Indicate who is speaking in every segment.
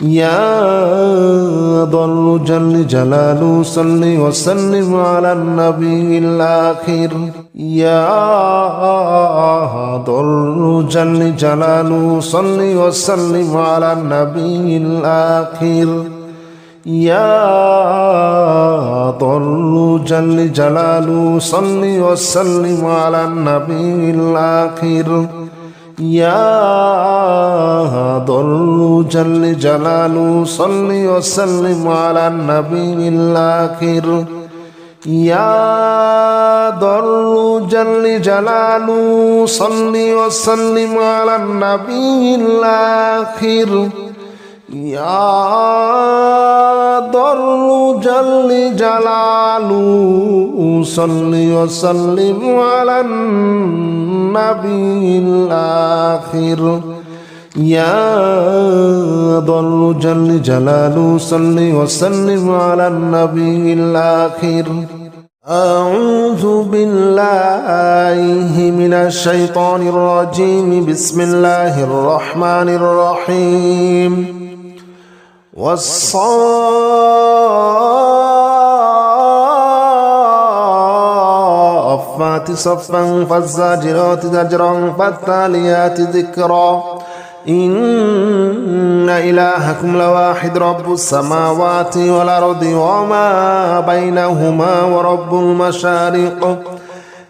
Speaker 1: يا ضل جل جلاله صل وسلم على النبي الآخر يا ضل جل جلاله صل وسلم على النبي الآخر يا ضل جل جلاله صل وسلم على النبي الآخر يا ضل جل جلاله صل وسلم على النبي الآخر يا ضل جل جلاله صل وسلم على النبي الآخر يا ضل جل جلاله صل وسلم على النبي الآخر يا ضل جل جلاله صل وسلم على النبي الآخر أعوذ بالله من الشيطان الرجيم بسم الله الرحمن الرحيم والصافات صفا فالزاجرات زجرا فالتاليات ذكرا إن إلهكم لواحد رب السماوات والأرض وما بينهما ورب المشارق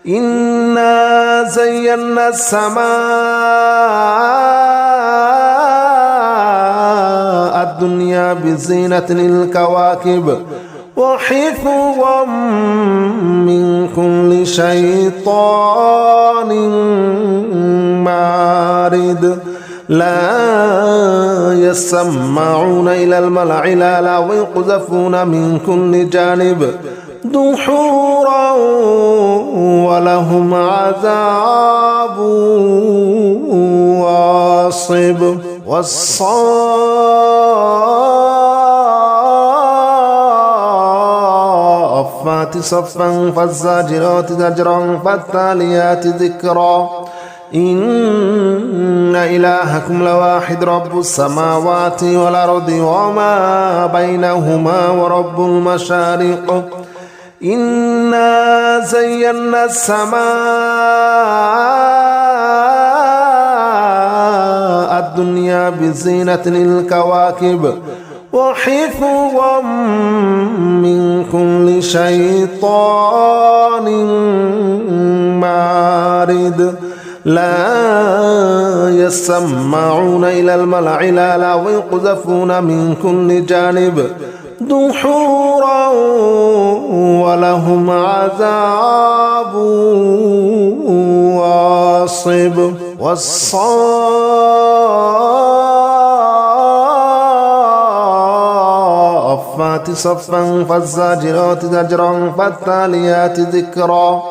Speaker 1: إنا زينا السماء الدنيا بزينة الكواكب وحفظا من كل شيطان مارد لا يسمعون إلى الملأ الأعلى ويقذفون من كل جانب دحورا ولهم عذاب واصب والصافات صفا فالزاجرات زجرا فالتاليات ذكرا إن إلهكم لواحد رب السماوات والأرض وما بينهما ورب المشارق إنا زينا السماء الدنيا بزينة الكواكب وحفظا من كل شيطان مارد لا يسمعون إلى الملأ الأعلى ويقذفون من كل جانب دحورا ولهم عذاب واصب والصافات صفا فالزاجرات زجرا فالتاليات ذكرا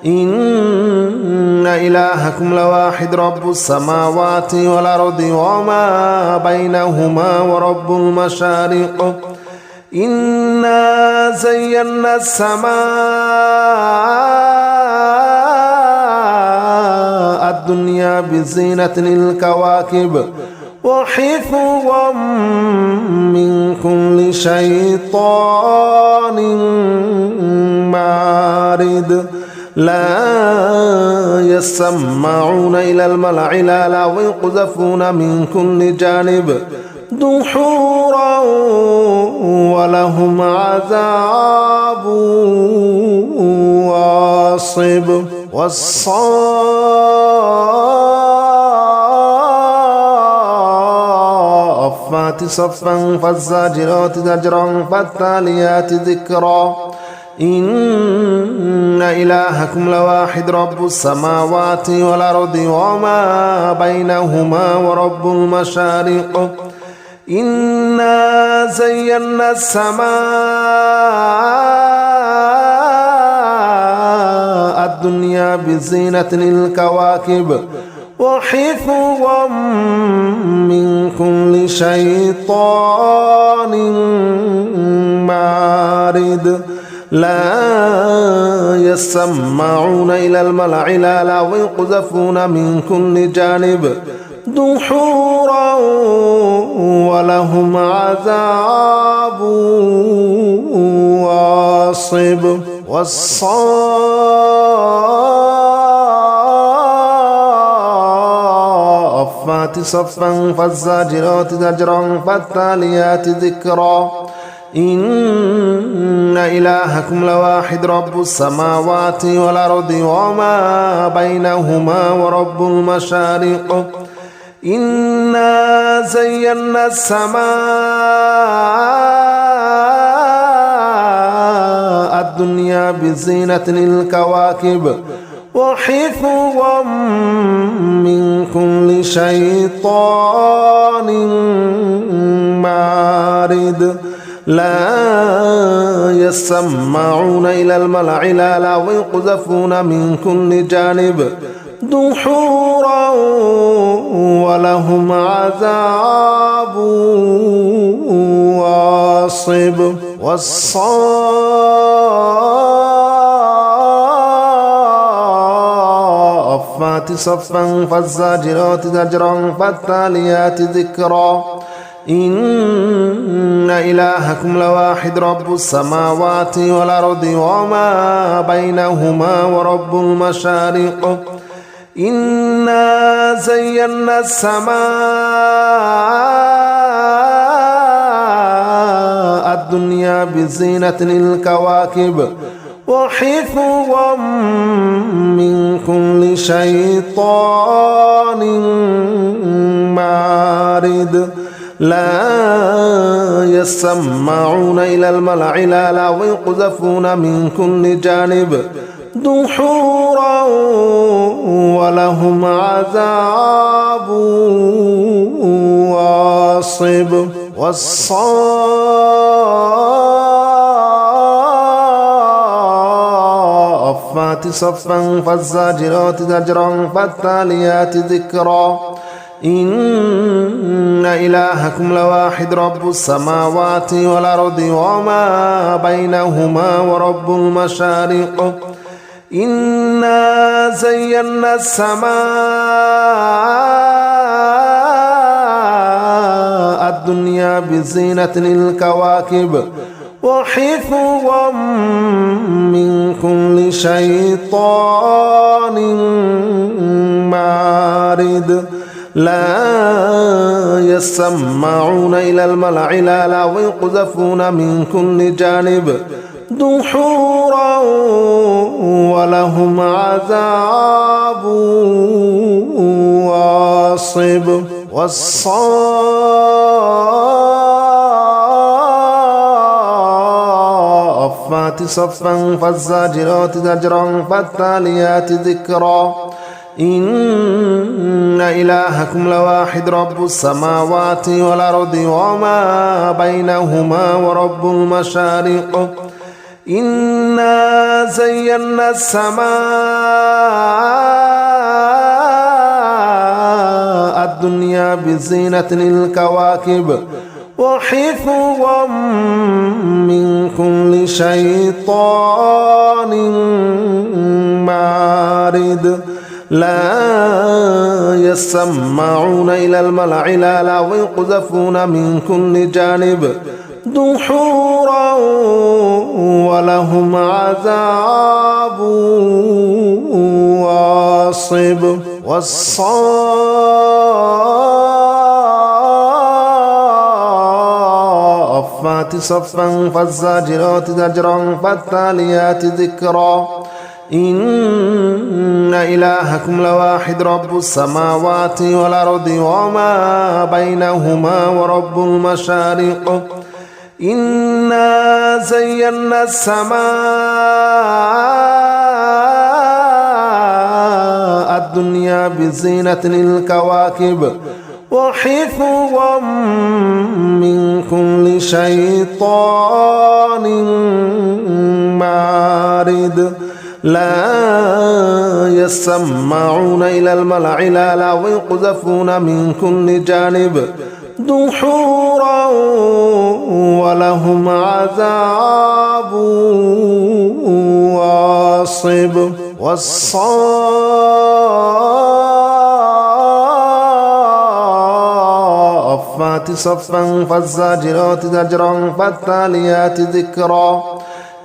Speaker 1: إن إلهكم لواحد رب السماوات والأرض وما بينهما ورب المشارق إنا زينا السماء الدنيا بزينة الكواكب وحفظا من كل شيطان مارد لا يسمعون إلى الملأ الأعلى ويقذفون من كل جانب دحورا ولهم عذاب واصب والصافات صفا فالزاجرات زجرا فالتاليات ذكرا إن إلهكم لواحد رب السماوات والأرض وما بينهما ورب المشارق إنا زينا السماء الدنيا بزينة الكواكب وحفظا من كل شيطان مارد لا يسمعون إلى الملأ الأعلى ويقذفون من كل جانب دحورا ولهم عذاب واصب والصافات صفا فالزاجرات زجرا فالتاليات ذكرا إن إلهكم لواحد رب السماوات والأرض وما بينهما ورب المشارق إنا زينا السماء الدنيا بزينة الكواكب وحفظا من كل شيطان مارد لا يسمعون إلى الملأ الأعلى ويقذفون من كل جانب دحورا ولهم عذاب واصب والصافات صفا فالزاجرات زجرا فالتاليات ذكرا إن إلهكم لواحد رب السماوات والأرض وما بينهما ورب المشارق إنا زينا السماء الدنيا بزينة الكواكب وحفظا من كل شيطان مارد لا يسمعون إلى الملأ الأعلى ويقذفون من كل جانب دحورا ولهم عذاب واصب والصافات صفا فالزاجرات زجرا فالتاليات ذكرا إن إلهكم لواحد رب السماوات والأرض وما بينهما ورب المشارق إنا زينا السماء الدنيا بزينة الكواكب وحفظا من كل شيطان مارد لا يسمعون إلى الملأ الأعلى ويقذفون من كل جانب دحورا ولهم عذاب واصب والصافات صفا فالزاجرات زجرا فالتاليات ذكرا إن إلهكم لواحد رب السماوات والأرض وما بينهما ورب المشارق إنا زينا السماء الدنيا بزينة الكواكب وحفظا من كل شيطان مارد لا يسمعون إلى الملأ الأعلى ويقذفون من كل جانب دحورا ولهم عذاب واصب والصافات صفا فالزاجرات زجرا فالتاليات ذكرا إن إلهكم لواحد رب السماوات والأرض وما بينهما ورب المشارق إنا زينا السماء الدنيا بزينة الكواكب وحفظا من كل شيطان مارد لا يسمعون إلى الملأ الأعلى ويقذفون من كل جانب دحورا ولهم عذاب واصب والصافات والصافات صفا فالزاجرات زجرا فالتاليات ذكرا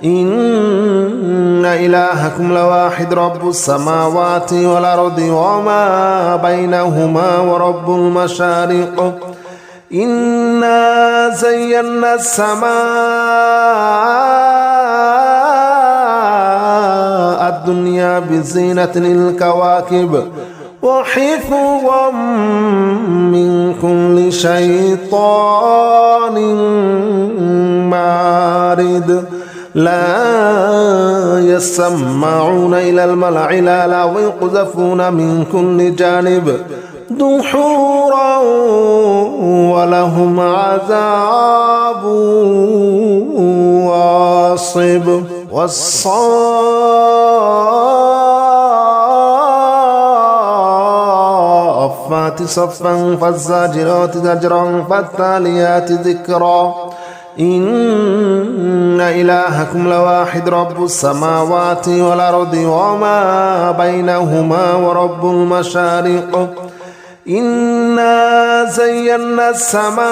Speaker 1: إن إلهكم لواحد رب السماوات والأرض وما بينهما ورب المشارق إنا زينا السماء الدنيا بزينة الكواكب وحفظا من كل شيطان مارد لا يسمعون إلى الملأ الأعلى ويقذفون من كل جانب دحورا ولهم عذاب واصب والصافات صفا فالزاجرات زجرا فالتاليات ذكرا إن إلهكم لواحد رب السماوات والأرض وما بينهما ورب المشارق إنا زينا السماء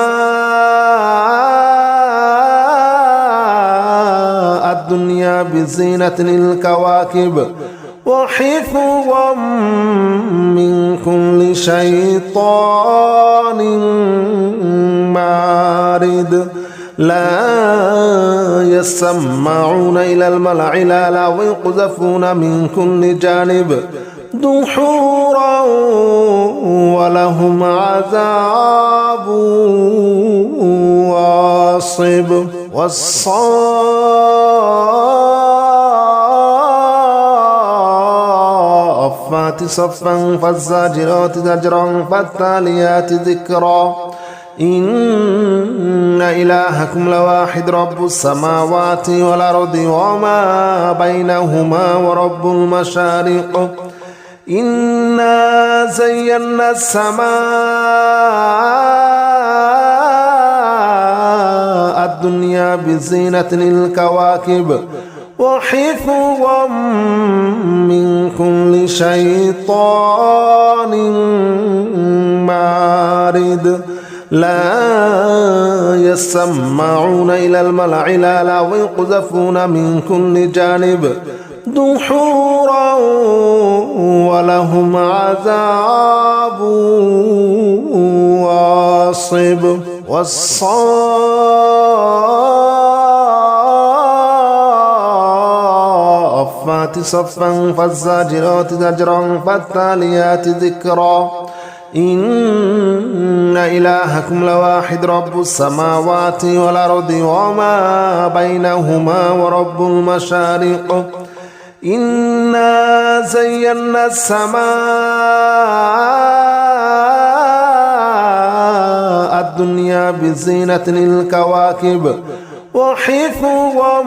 Speaker 1: الدنيا بزينة الكواكب وحفظا من كل شيطان مارد لا يسمعون إلى الملأ الأعلى ويقذفون من كل جانب دحورا ولهم عذاب واصب والصافات صفا فالزاجرات زجرا فالتاليات ذكرا إن إلهكم لواحد رب السماوات والأرض وما بينهما ورب المشارق إنا زينا السماء الدنيا بزينة الكواكب وحفظا من كل شيطان مارد لا يسمعون إلى الملأ الأعلى ويقذفون من كل جانب دحورا ولهم عذاب واصب والصافات صفا فالزاجرات زجرا فالتاليات ذكرا إن إلهكم لواحد رب السماوات والأرض وما بينهما ورب المشارق إنا زينا السماء الدنيا بزينة الكواكب وحفظا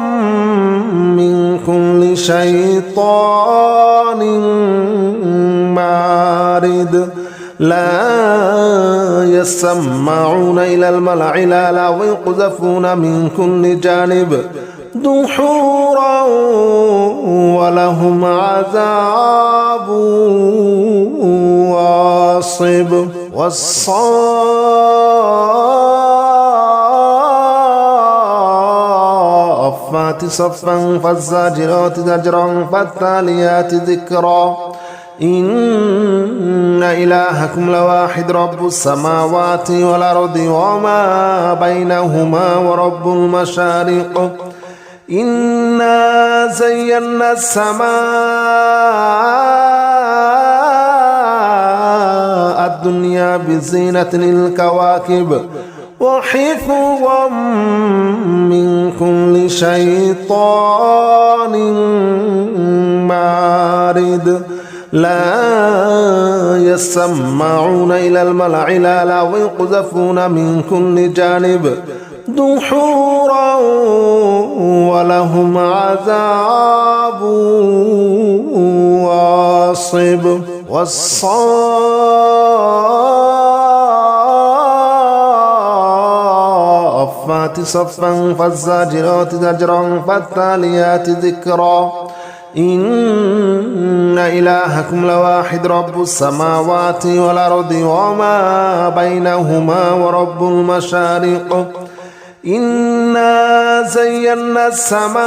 Speaker 1: من كل شيطان مارد لا يسمعون إلى الملأ الأعلى ويقذفون من كل جانب دحورا ولهم عذاب واصب والصافات صفا فالزاجرات زجرا فالتاليات ذكرا إن إلهكم لواحد رب السماوات والأرض وما بينهما ورب المشارق إنا زينا السماء الدنيا بزينة الكواكب وحفظا من كل شيطان مارد لا يسمعون إلى الملأ الأعلى ويقذفون من كل جانب دحورا ولهم عذاب واصب والصافات صفا فالزاجرات زجرا فالتاليات ذكرا إن إلهكم لواحد رب السماوات والأرض وما بينهما ورب المشارق إنا زينا السماء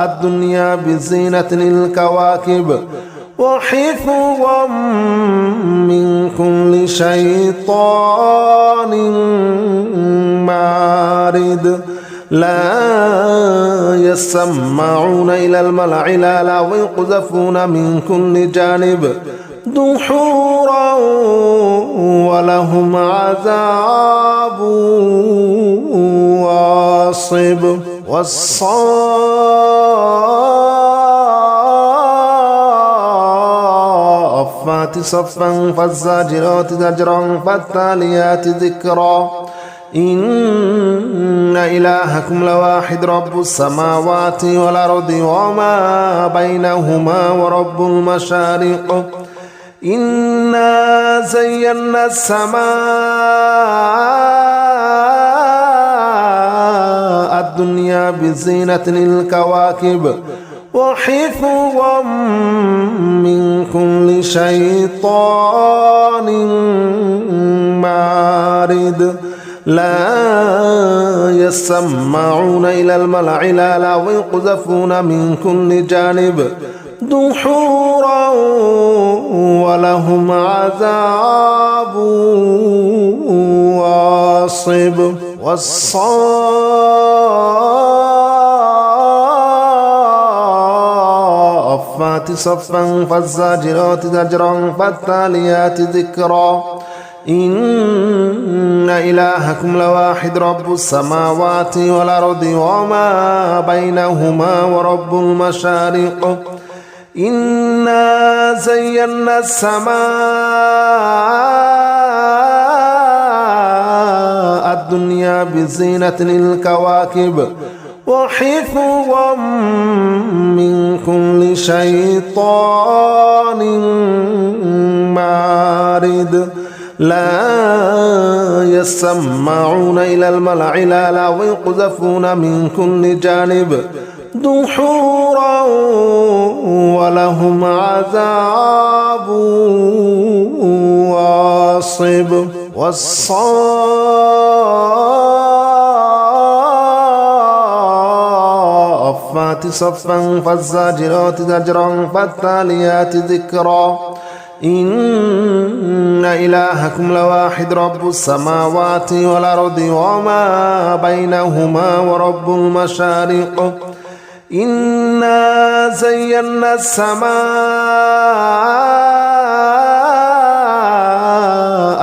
Speaker 1: الدنيا بزينة الكواكب وحفظا من كل شيطان مارد لا يسمعون إلى الملأ الأعلى ويقذفون من كل جانب دحورا ولهم عذاب واصب والصافات صفا فالزاجرات زجرا فالتاليات ذكرا إن إلهكم لواحد رب السماوات والأرض وما بينهما ورب المشارق إنا زينا السماء الدنيا بزينة الكواكب وحفظا من كل شيطان مارد لا يسمعون إلى الملأ الأعلى ويقذفون من كل جانب دحورا ولهم عذاب واصب والصافات صفا فالزاجرات زجرا فالتاليات ذكرا إن إلهكم لواحد رب السماوات والأرض وما بينهما ورب المشارق إنا زينا السماء الدنيا بزينة الكواكب وحفظا من كل شيطان مارد لا يسمعون إلى الملأ الأعلى ويقذفون من كل جانب دحورا ولهم عذاب واصب والصافات صفا فالزاجرات زجرا فالتاليات ذكرا إن إلهكم لواحد رب السماوات والأرض وما بينهما ورب المشارق إنا زينا السماء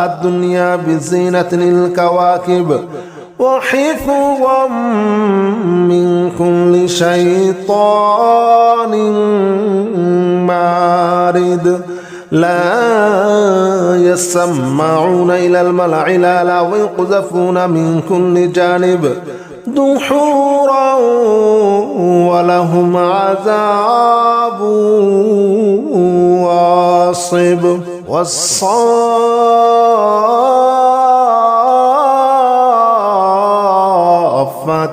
Speaker 1: الدنيا بزينة الكواكب وحفظا من كل شيطان مارد لا يسمعون إلى الملأ الأعلى ويقذفون من كل جانب دحورا ولهم عذاب واصب والصافات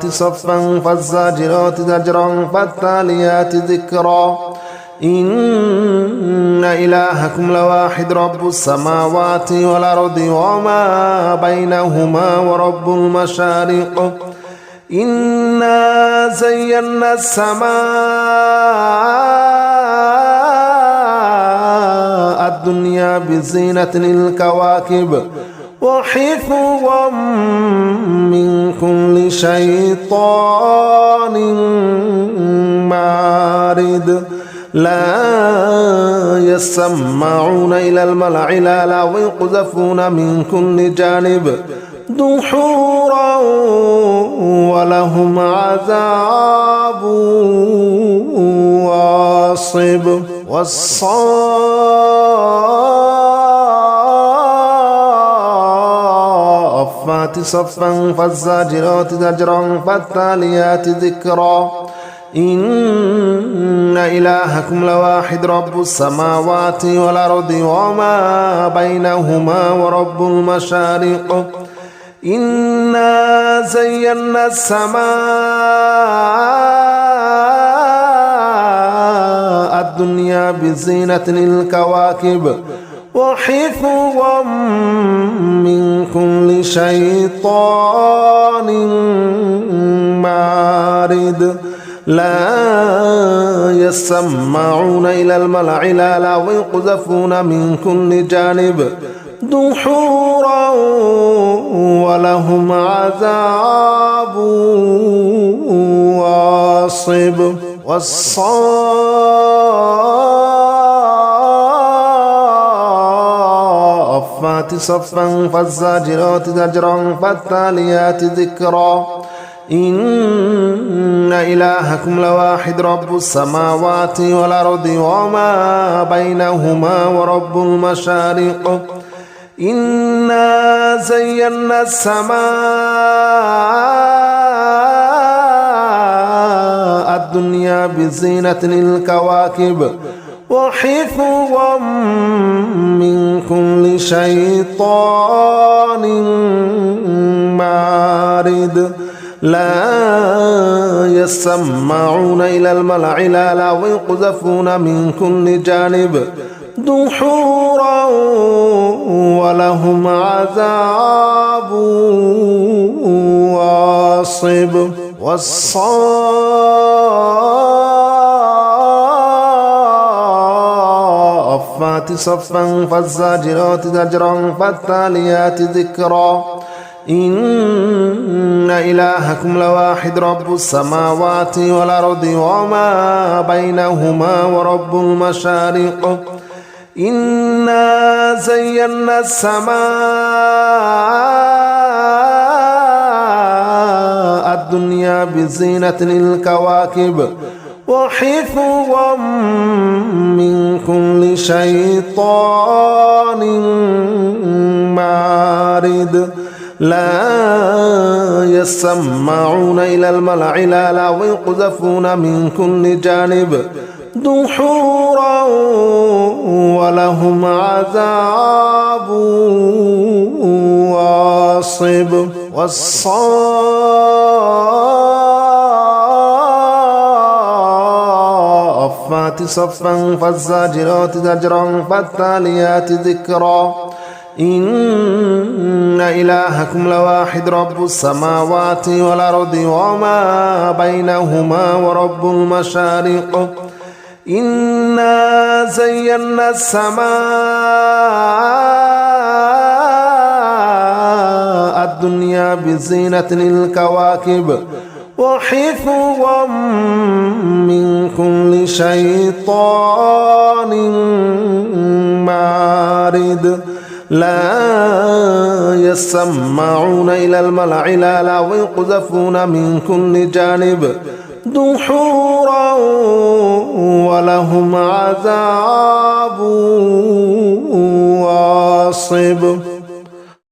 Speaker 1: صفا فالزاجرات زجرا فالتاليات ذكرا إن إلهكم لواحد رب السماوات والأرض وما بينهما ورب المشارق إنا زينا السماء الدنيا بزينة الكواكب وحفظا من كل شيطان مارد لا يسمعون إلى الملأ الأعلى ويقذفون من كل جانب دحورا ولهم عذاب واصب والصافات صفا فالزاجرات زجرا فالتاليات ذكرا إن إلهكم لواحد رب السماوات والأرض وما بينهما ورب المشارق إنا زينا السماء الدنيا بزينة الكواكب وحفظا من كل شيطان مارد لا يسمعون إلى الملأ الأعلى ويقذفون من كل جانب دحورا ولهم عذاب واصب والصافات صفا فالزاجرات زجرا فالتاليات ذكرا إن إلهكم لواحد رب السماوات والأرض وما بينهما ورب المشارق إنا زينا السماء الدنيا بزينة الكواكب وحفظا من كل شيطان مارد لا يسمعون إلى الملأ الأعلى ويقذفون من كل جانب دحورا ولهم عذاب واصب والصافات صفا فالزاجرات زجرا فالتاليات ذكرا إن إلهكم لواحد رب السماوات والأرض وما بينهما ورب المشارق إنا زينا السماء الدنيا بزينة الكواكب وحفظا من كل شيطان مارد لا يسمعون إلى الملأ الأعلى ويقذفون من كل جانب دحورا ولهم عذاب واصب والصافات صفا فالزاجرات زجرا فالتاليات ذكرا إن إلهكم لواحد رب السماوات والأرض وما بينهما ورب المشارق إنا زينا السماء الدنيا بزينة الكواكب وحفظا من كل شيطان مارد لا يسمعون إلى الملأ الأعلى ويقذفون من كل جانب دحورا ولهم عذاب واصب